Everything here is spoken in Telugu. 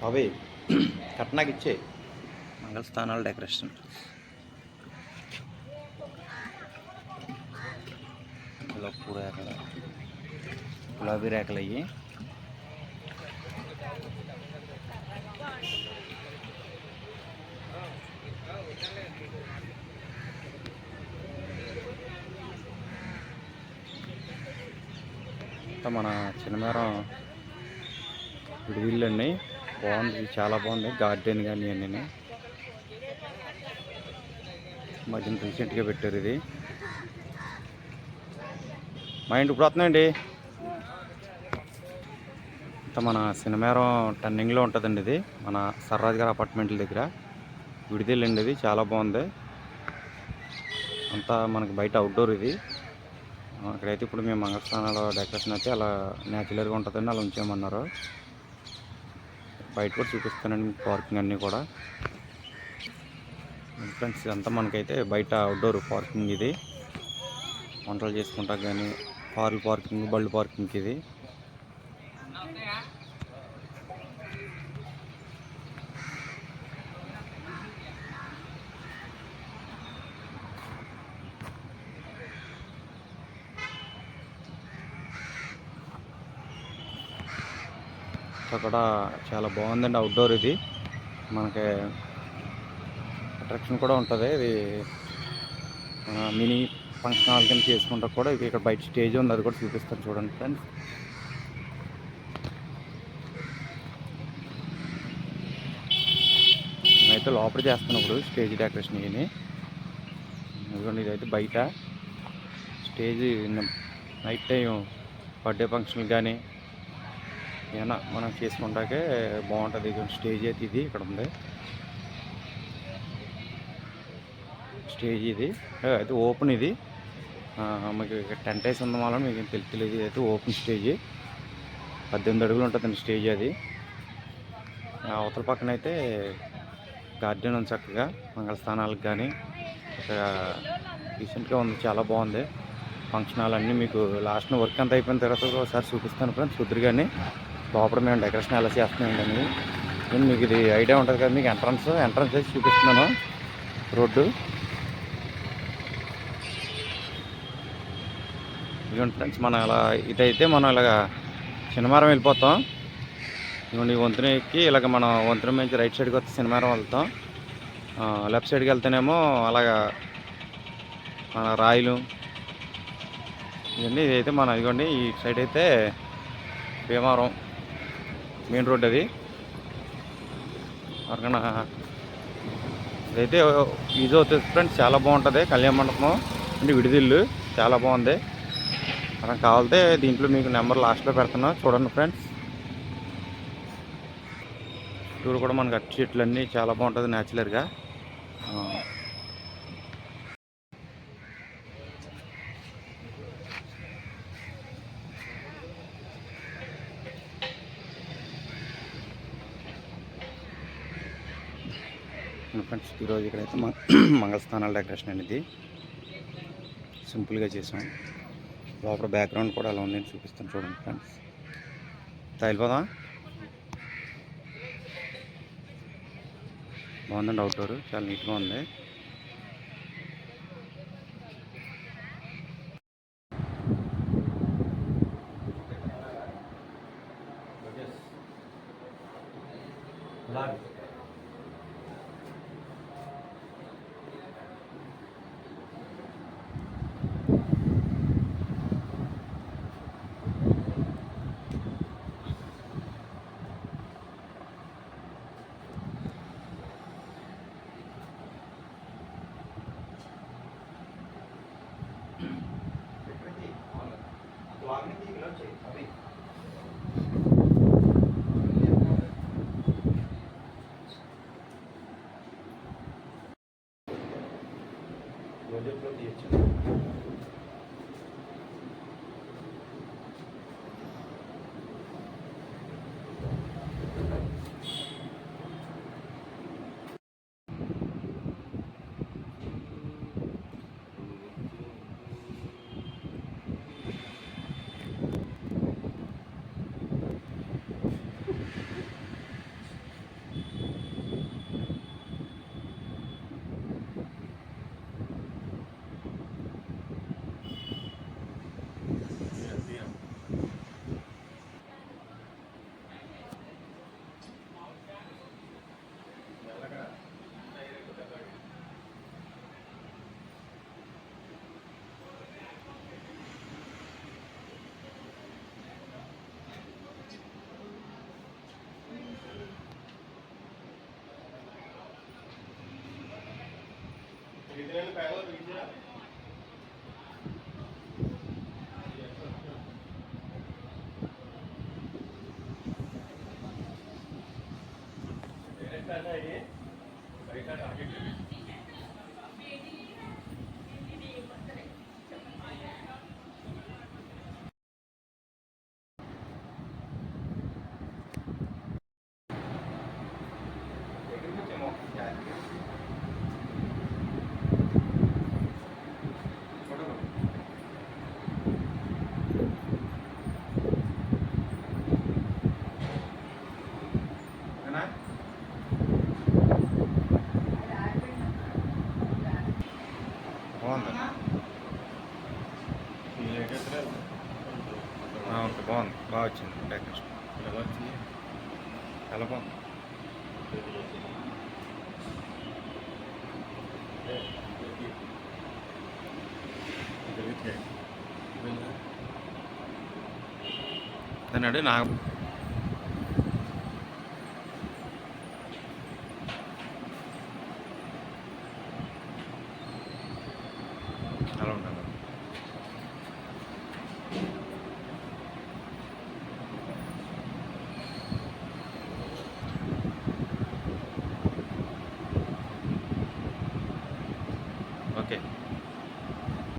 అవే కట్నాకి ఇచ్చే మంగళ స్థానాల డెకరేషన్. ఇలా పూల రేఖలు, గులాబీ రేఖలు అయ్యి. మన చిన్నమేరం విడివిల్లు అండి, బాగుంది, చాలా బాగుంది. గార్డెన్ కానీ అన్నీ మధ్యన రీసెంట్గా పెట్టారు. ఇది మా ఇంటి ఇప్పుడు వస్తున్నాయండి. మన సినిమేరం టర్నింగ్లో ఉంటుందండి. ఇది మన సర్రాజ్ గారి అపార్ట్మెంట్ల దగ్గర విడిదిల్లండి. ఇది చాలా బాగుంది. అంతా మనకి బయట అవుట్డోర్. ఇది అక్కడైతే ఇప్పుడు మేము మంగళస్థానాల డెకరేషన్ అయితే అలా న్యాచురల్గా ఉంటుందండి, అలా ఉంచామన్నారు. బయట కూడా చూపిస్తానండి పార్కింగ్ అన్నీ కూడా. ఫ్రెండ్స్ ఇదంతా మనకైతే బయట అవుట్డోర్ పార్కింగ్. ఇది వంటలు చేసుకుంటా కానీ కార్లు పార్కింగ్, బళ్ళు పార్కింగ్. ఇది అక్కడ చాలా బాగుందండి అవుట్డోర్. ఇది మనకి అట్రాక్షన్ కూడా ఉంటుంది. ఇది మినీ ఫంక్షన్ హాల్ కింద చేసుకుంటా కూడా ఇక్కడ బయట స్టేజ్ ఉంది, అది కూడా చూపిస్తాను చూడండి ఫ్రెండ్స్. నేనైతే లోపల చేస్తాను ఇప్పుడు స్టేజ్ డెకరేషన్. ఇదిగోండి, ఇదైతే బయట స్టేజ్. నైట్ టైం బర్త్డే ఫంక్షన్లు కానీ ఏమైనా మనం చేసుకుంటాకే బాగుంటుంది. స్టేజ్ అయితే ఇది ఇక్కడ ఉంది. స్టేజ్ ఇది అయితే ఓపెన్. ఇది మీకు టెంట్ వేసి ఉంది వల్ల మీకు తెలియదు. ఇది అయితే ఓపెన్ స్టేజ్, 18 అడుగులు ఉంటుందండి స్టేజ్. అది అవతల పక్కన అయితే గార్డెన్ ఉంది చక్కగా, మంగళస్థానాలకు కానీ రీసెంట్గా ఉంది, చాలా బాగుంది. ఫంక్షన్ హాల్ అన్నీ మీకు లాస్ట్న వర్క్ అంతా అయిపోయిన తర్వాత ఒకసారి చూపిస్తాను ఫ్రెండ్స్. కుదిరి కానీ లోపల మేము డెకరేషన్ ఎలా చేస్తున్నామండి. మీకు ఇది ఐడియా ఉంటుంది కదా మీకు. ఎంట్రన్స్ చేసి చూపిస్తున్నాను రోడ్డు. ఇదిగోండి ఫ్రెండ్స్, మనం ఇలా ఇదైతే మనం ఇలాగ సినిమారం వెళ్ళిపోతాం. ఇదిగోండి వంతున ఎక్కి ఇలాగ మనం వంతున నుంచి రైట్ సైడ్కి వస్తే సినిమారం వెళ్తాం. లెఫ్ట్ సైడ్కి వెళ్తేనేమో అలాగా మన రాయలు ఇవన్నీ. ఇదైతే మన ఇదిగోండి ఈ సైడ్ అయితే భీమవరం మెయిన్ రోడ్. అది అక్కడ ఇదైతే ఈజీ అవుతుంది ఫ్రెండ్స్, చాలా బాగుంటుంది. కళ్యాణ మండపం అంటే విడిదిల్లు చాలా బాగుంది. మనం కావాలితే దీంట్లో మీకు నెంబర్ లాస్ట్లో పెడుతున్నా చూడండి ఫ్రెండ్స్. టూర్ కూడా మనకు అట్టి చెట్లు అన్నీ చాలా బాగుంటుంది న్యాచురల్గా. ఫ్రెండ్స్ ఈరోజు ఇక్కడైతే మంగళస్థానాల డెకరేషన్ అనేది సింపుల్గా చేసాం. లోపల బ్యాక్గ్రౌండ్ కూడా అలా ఉంది, చూపిస్తాను చూడండి ఫ్రెండ్స్. తగిలిపోదా బాగుందండి అవుట్డోర్, చాలా నీట్గా ఉంది. బాగుంది. ఓకే, బాగుంది, బాగా వచ్చింది డెకరేషన్. చాలా బాగుంది. అన్నాడు నాకు